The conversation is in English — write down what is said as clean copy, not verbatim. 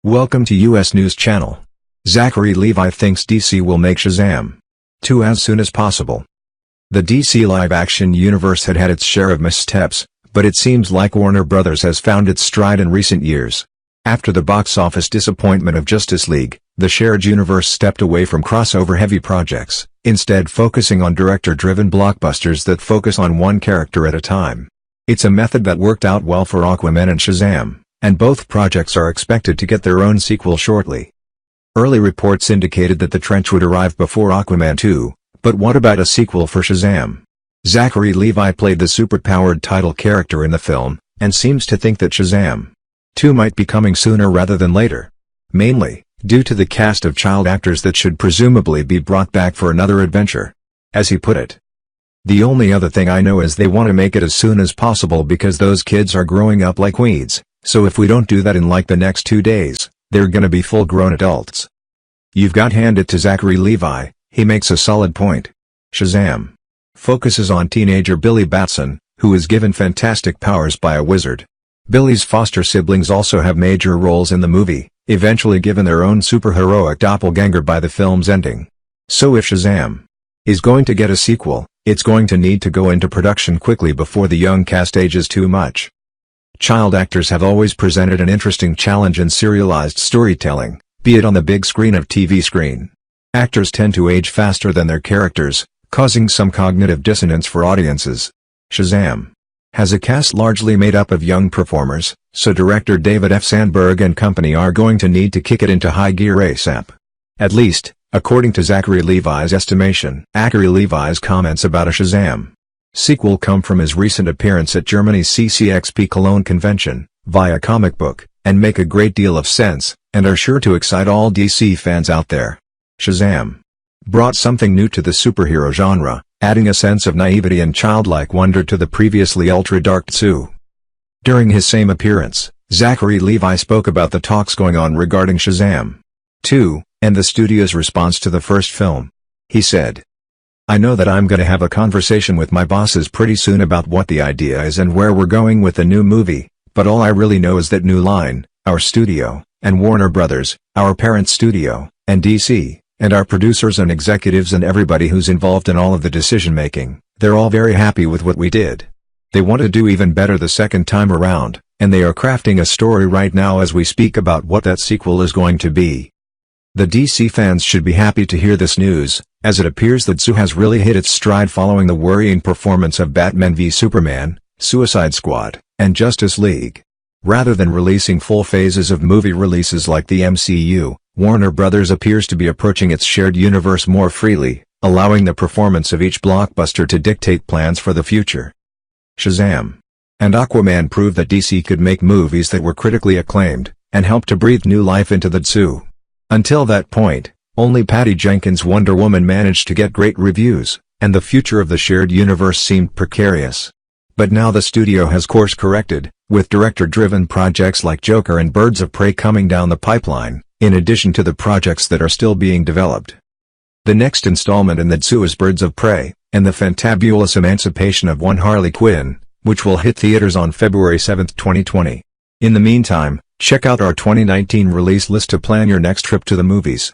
Welcome to US News Channel. Zachary Levi thinks DC will make Shazam 2 as soon as possible. The DC live-action universe had its share of missteps, but it seems like Warner Bros. Has found its stride in recent years. After the box office disappointment of Justice League, the shared universe stepped away from crossover-heavy projects, instead focusing on director-driven blockbusters that focus on one character at a time. It's a method that worked out well for Aquaman and Shazam, and both projects are expected to get their own sequel shortly. Early reports indicated that The Trench would arrive before Aquaman 2, but what about a sequel for Shazam? Zachary Levi played the superpowered title character in the film, and seems to think that Shazam 2 might be coming sooner rather than later. Mainly, due to the cast of child actors that should presumably be brought back for another adventure. As he put it, "The only other thing I know is they want to make it as soon as possible because those kids are growing up like weeds. So if we don't do that in like the next 2 days, they're gonna be full-grown adults." You've got to hand it to Zachary Levi, he makes a solid point. Shazam focuses on teenager Billy Batson, who is given fantastic powers by a wizard. Billy's foster siblings also have major roles in the movie, eventually given their own superheroic doppelganger by the film's ending. So if Shazam is going to get a sequel, it's going to need to go into production quickly before the young cast ages too much. Child actors have always presented an interesting challenge in serialized storytelling, be it on the big screen or TV screen. Actors tend to age faster than their characters, causing some cognitive dissonance for audiences. Shazam has a cast largely made up of young performers, so director David F. Sandberg and company are going to need to kick it into high gear ASAP. At least, according to Zachary Levi's estimation. Zachary Levi's comments about a Shazam sequel come from his recent appearance at Germany's CCXP Cologne convention, via comic book, and make a great deal of sense, and are sure to excite all DC fans out there. Shazam brought something new to the superhero genre, adding a sense of naivety and childlike wonder to the previously ultra-dark Tsu. During his same appearance, Zachary Levi spoke about the talks going on regarding Shazam 2, and the studio's response to the first film. He said, "I know that I'm gonna have a conversation with my bosses pretty soon about what the idea is and where we're going with the new movie, but all I really know is that New Line, our studio, and Warner Bros., our parent studio, and DC, and our producers and executives and everybody who's involved in all of the decision-making, they're all very happy with what we did. They want to do even better the second time around, and they are crafting a story right now as we speak about what that sequel is going to be." The DC fans should be happy to hear this news, as it appears that Tsu has really hit its stride following the worrying performance of Batman v Superman, Suicide Squad, and Justice League. Rather than releasing full phases of movie releases like the MCU, Warner Bros. Appears to be approaching its shared universe more freely, allowing the performance of each blockbuster to dictate plans for the future. Shazam and Aquaman proved that DC could make movies that were critically acclaimed, and help to breathe new life into the Tsu. Until that point, only Patty Jenkins' Wonder Woman managed to get great reviews, and the future of the shared universe seemed precarious. But now the studio has course-corrected, with director-driven projects like Joker and Birds of Prey coming down the pipeline, in addition to the projects that are still being developed. The next installment in the Tsu is Birds of Prey, and the fantabulous emancipation of one Harley Quinn, which will hit theaters on February 7, 2020. In the meantime, check out our 2019 release list to plan your next trip to the movies.